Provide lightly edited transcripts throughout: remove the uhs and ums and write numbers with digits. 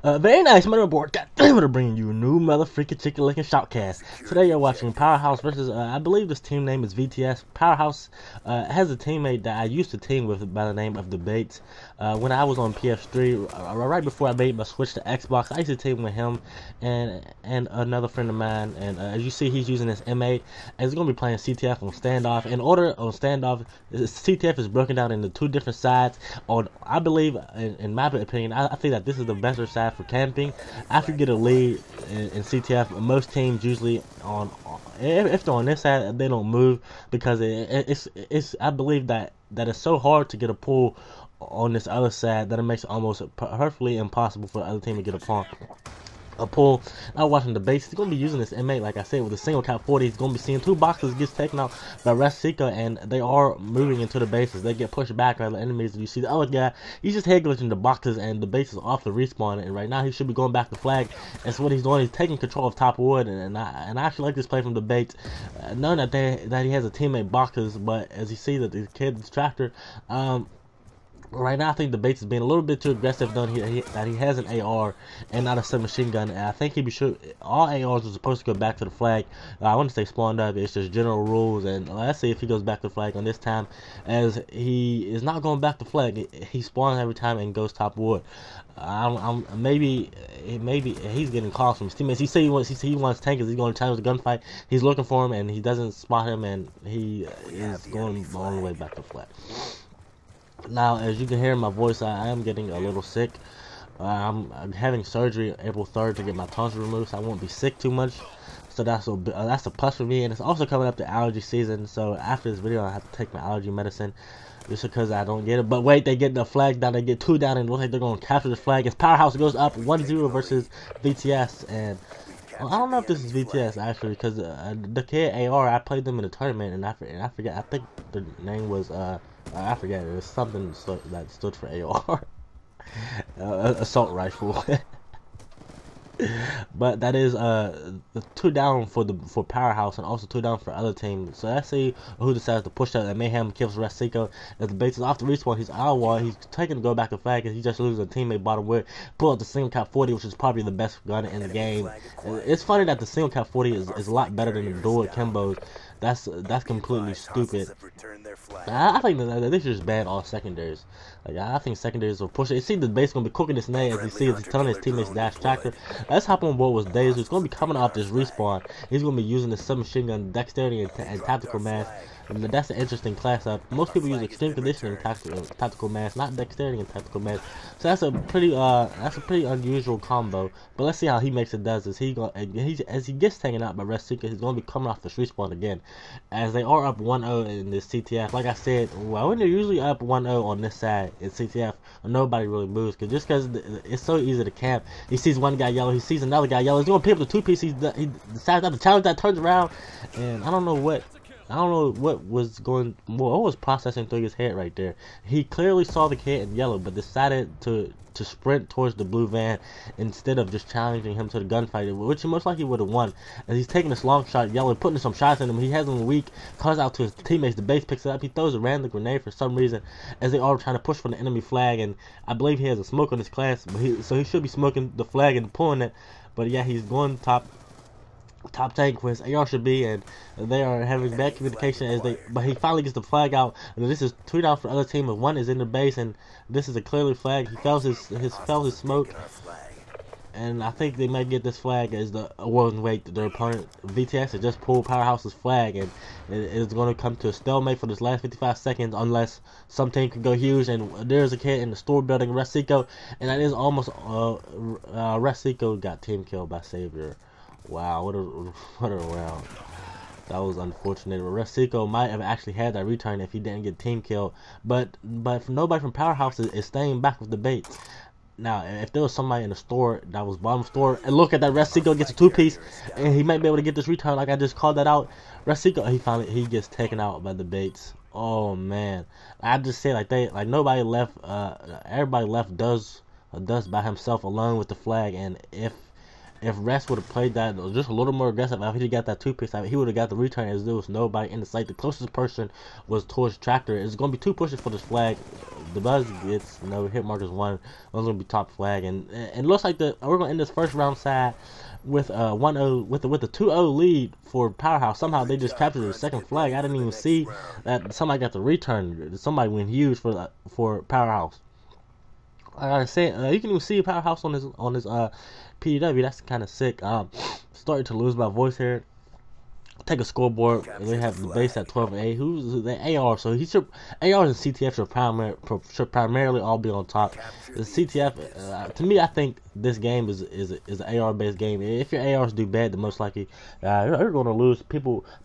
Very nice, motherboard. God damn it, I'm bringing you a new motherfucking chicken licking shoutcast. Today you're watching Powerhouse versus, I believe this team name is VTS. Powerhouse has a teammate that I used to team with by the name of OpTBeasT. When I was on PS3, right before I made my switch to Xbox, I used to team with him and another friend of mine. And as you see, he's using this M8, and he's going to be playing CTF on standoff. In order on standoff, CTF is broken down into two different sides. I believe, in my opinion, I think that this is the better side for camping. After you get a lead in CTF, most teams usually if they're on this side, they don't move because it's I believe that it's so hard to get a pull on this other side that it makes it almost perfectly impossible for the other team to get a pull. Now watching the base, he's going to be using this M8, like I said, with a single cap 40. He's going to be seeing two boxes gets taken out by Resika, and they are moving into the bases. They get pushed back by the enemies. You see the other guy, he's just head glitching the boxes, and the base is off the respawn. And right now he should be going back to flag. And so what he's doing, he's taking control of top wood. And I actually like this play from OpTBeasT, knowing that he has a teammate boxes, but as you see that the kid's tractor. Right now, I think OpTBeasT is being a little bit too aggressive, that he has an AR and not a submachine gun. And I think he should. All ARs are supposed to go back to the flag. I wouldn't say spawned up. It's just general rules. And let's see if he goes back to the flag on this time, as he is not going back to flag. He spawns every time and goes top wood. Maybe he's getting calls from his teammates. He said he wants tankers. He's going to challenge the gunfight. He's looking for him, and he doesn't spot him, and he is going all the way back to flag. Now, as you can hear in my voice, I am getting a little sick. I'm having surgery April 3rd to get my tonsils removed, so I won't be sick too much. So that's a plus for me, and it's also coming up to allergy season. So after this video, I have to take my allergy medicine just because I don't get it. But wait, they get the flag down. They get 2 down, and it looks like they're going to capture the flag. As Powerhouse goes up 1-0 versus VTS, and I don't know if this is VTS actually, because the kid AR, I played them in a tournament, and I forget. I think the name was I forget. It was something that stood for AR, assault rifle. But that is the 2 down for Powerhouse, and also 2 down for other teams. So let's see who decides to push that. And Mayhem kills Resika. As the base is off the respawn, he's out of wall. He's taking to go back to flag, and he just loses a teammate bottom wood. Pull out the single cap 40, which is probably the best gun in the game. It's funny that the single cap 40 is a lot better than the dual combos. That's completely stupid. I think that they should just ban all secondaries. Like, I think secondaries will push it. You see the base gonna be cooking this nade, as you see, he's telling his teammates dash tractor. Let's hop on board with Days, who's gonna be coming off this respawn. He's gonna be using the submachine gun, dexterity, and tactical mass. And that's an interesting class up. Most people use extreme conditioning and tactical mass, not dexterity and tactical mass. So that's a pretty unusual combo. But let's see how he makes it. As he gets taken out by Resika, he's gonna be coming off this respawn again, as they are up 1-0 in this CTF. Like I said, well, when they're usually up 1-0 on this side in CTF, nobody really moves, because it's so easy to camp. He sees one guy yellow, he sees another guy yellow. He's gonna pick up the 2-piece. He decides not to challenge that, turns around, and I don't know what was processing through his head right there. He clearly saw the kid in yellow, but decided to sprint towards the blue van instead of just challenging him to the gunfight, which he most likely would have won. As he's taking this long shot, yellow, putting some shots in him. He has him weak, calls out to his teammates. The base picks it up. He throws a random grenade for some reason, as they are trying to push for the enemy flag. And I believe he has a smoke on his class, so he should be smoking the flag and pulling it. But yeah, he's going top tank with AR should be, and they are having bad communication but he finally gets the flag out, and this is 2 down for the other team, and 1 is in the base, and this is a clearly flag. He fails his smoke, and I think they might get this flag as their opponent VTS has just pulled Powerhouse's flag, and it's going to come to a stalemate for this last 55 seconds unless some team can go huge. And there's a kid in the store building, Resika, and that is almost Resika got team killed by Savior. Wow, what a round. That was unfortunate. Resika might have actually had that return if he didn't get team killed. But nobody from Powerhouse is staying back with OpTBeasT. Now, if there was somebody in the store that was bottom store, and look at that, Resika gets a 2-piece, and he might be able to get this return. Like I just called that out. Resika, he gets taken out by OpTBeasT. Oh man, I just say like nobody left. Everybody left does by himself alone with the flag, and if Rest would have played that just a little more aggressive, if he got that 2-piece, he would have got the return as there was nobody in the site. The closest person was towards Tractor. It's going to be 2 pushes for this flag. The Buzz gets hit markers 1. One's going to be top flag, and it looks like we're going to end this first round side with 1-0 with the 2-0 lead for Powerhouse. Somehow they just captured the second flag. I didn't even see that somebody got the return. Somebody went huge for Powerhouse. Like I said, you can even see Powerhouse on his PDW. That's kind of sick. Starting to lose my voice here. Take a scoreboard. They have the base at 12-8. Who's the AR? So ARs and CTF should primarily all be on top. The CTF, to me, I think this game is an AR based game. If your ARs do bad, then most likely you're going to lose.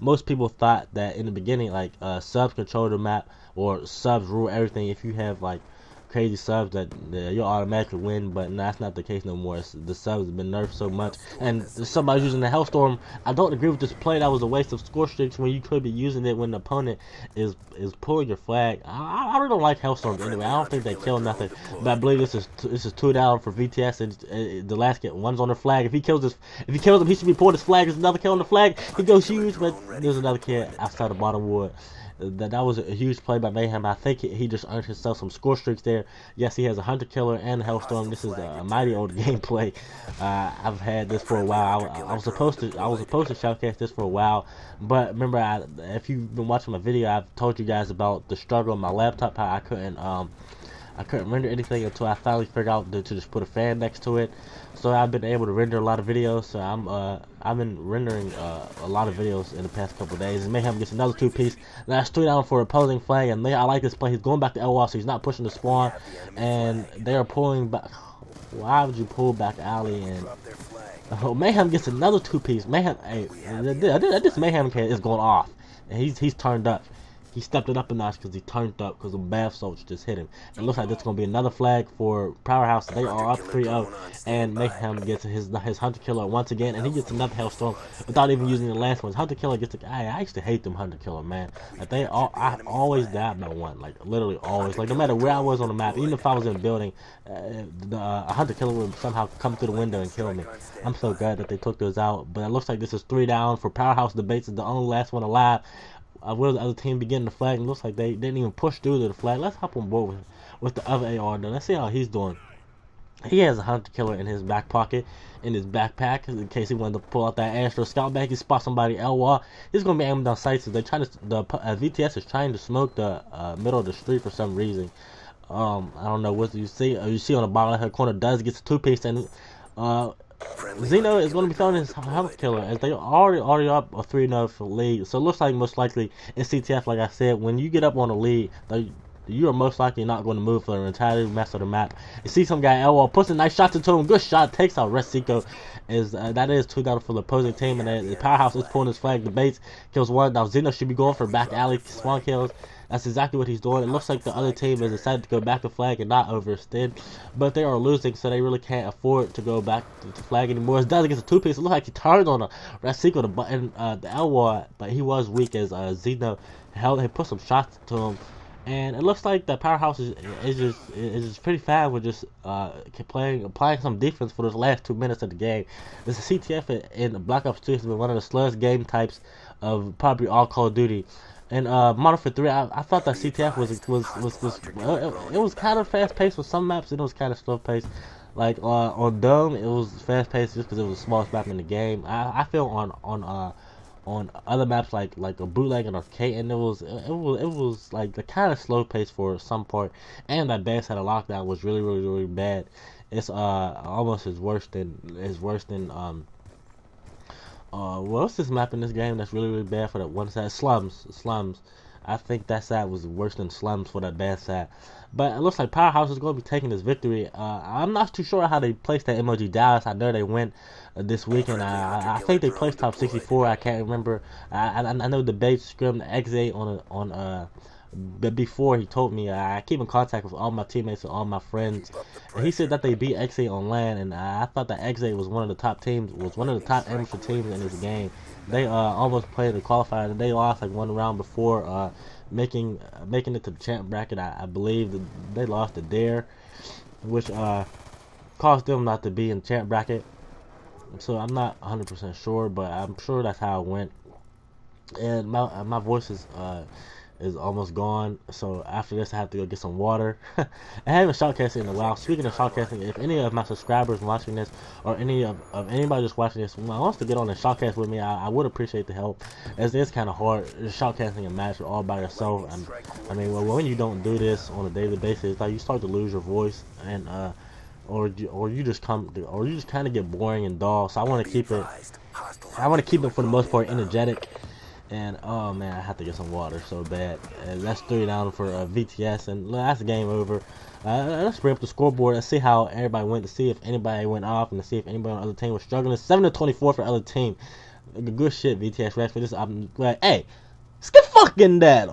Most people thought that in the beginning, like subs control the map or subs rule everything. If you have like crazy subs that you'll automatically win, but that's not the case no more. The subs have been nerfed so much, and somebody's using the Hellstorm. I don't agree with this play. That was a waste of score streaks when you could be using it when the opponent is pulling your flag. I really don't like Hellstorms anyway. I don't think they kill nothing, but I believe this is 2 down for VTS, and the last get one's on the flag. If he kills him, he should be pulling his flag. There's another kill on the flag. He goes huge, but there's another kid outside the bottom wood. That was a huge play by Mayhem. I think he just earned himself some score streaks there. Yes, he has a Hunter Killer and a Hellstorm. This is a mighty old gameplay. I've had this for a while. I was supposed to shoutcast this for a while, but remember, if you've been watching my video, I've told you guys about the struggle on my laptop, how I couldn't render anything until I finally figured out to just put a fan next to it. So I've been able to render a lot of videos. So I've been rendering a lot of videos in the past couple of days. And Mayhem gets another 2-piece. That's 3 down for opposing flag. And I like this play. He's going back to LWAL, so he's not pushing the spawn. And they are pulling back. Why would you pull back alley? And Mayhem gets another 2-piece. Mayhem, hey, this Mayhem kid is going off, and he's turned up. He stepped it up a notch because he turned up because a bath soldier just hit him. It looks like this is going to be another flag for Powerhouse. They are up 3-0, and Mayhem gets his Hunter Killer once again, and he gets another Hellstorm without even using the last one. Hunter Killer gets I used to hate them Hunter Killer, man. Like I always died by one, like literally always. Like no matter where I was on the map, even if I was in a building, a Hunter Killer would somehow come through the window and kill me. I'm so glad that they took those out. But it looks like this is 3 down for Powerhouse. Debates is the only last one alive. Will the other team be getting the flag? It looks like they didn't even push through to the flag. Let's hop on board with the other AR though. Let's see how he's doing. He has a Hunter Killer in his back pocket, in his backpack, in case he wanted to pull out that Astro Scout bag. He spots somebody LWAL. He's gonna be aiming down sights. So they trying to VTS is trying to smoke the middle of the street for some reason. I don't know what you see. You see on the bottom left corner does gets a 2-piece, and Zeno is going to be throwing his Hunter Killer as they already up a 3-0 for lead. So it looks like most likely in CTF, like I said, when you get up on a lead, you are most likely not going to move for the entire rest of the map. You see some guy LWAL puts a nice shot into him, good shot, takes out Resico. That is 2 down for the opposing team, and the Powerhouse is pulling his flag. Debates kills 1. Now Zeno should be going for back alley spawn kills. That's exactly what he's doing. It looks like the other team has decided to go back to flag and not overextend, but they are losing, so they really can't afford to go back to flag anymore. As Does gets a 2-piece. It looks like he turned on a Resico the button, the LWAL, but he was weak as Zeno he put some shots to him. And it looks like the Powerhouse is just pretty fast with just applying some defense for those last 2 minutes of the game. This is CTF in Black Ops 2 has been one of the slowest game types of probably all Call of Duty. And Modern Warfare 3, I thought that CTF was kind of fast paced with some maps. It was kind of slow paced. Like on Dome, it was fast paced just because it was the smallest map in the game. I feel on other maps like a bootleg and arcade, and it was like the kind of slow pace for some part, and that base had a lockdown was really bad. It's almost as worse than what's this map in this game that's really bad for that one side? Slums. I think that side was worse than Slums for that bad side. But it looks like Powerhouse is going to be taking this victory. I'm not too sure how they placed that emoji Dallas. I know they went this weekend. I think they placed top 64. I can't remember. I know the Bates scrimmed the X8 but before he told me, I keep in contact with all my teammates and all my friends, and he said that they beat X8 on LAN, and I thought that X8 was one of the top teams, was one of the top amateur teams in this game. They almost played the qualifier, and they lost like 1 round before making it to the champ bracket. I believe they lost to Dare, which caused them not to be in champ bracket. So I'm not 100% sure, but I'm sure that's how it went. And my voice is almost gone. So after this, I have to go get some water. I haven't shoutcasted in a while. Speaking of shoutcasting, if any of my subscribers watching this, or any of anybody just watching this wants to get on the shoutcast with me, I would appreciate the help, as it's kind of hard shoutcasting a match all by yourself. I mean, when you don't do this on a daily basis, like, you start to lose your voice, and or you just kind of get boring and dull. So I want to keep it. For the most part energetic. And oh man, I have to get some water so bad. That's 3 down for VTS, and that's the game over. Let's bring up the scoreboard and see how everybody went, to see if anybody went off, and to see if anybody on the other team was struggling. 7-24 for the other team. Good shit, VTS. Rex for this. I'm glad. Hey, skip fucking that.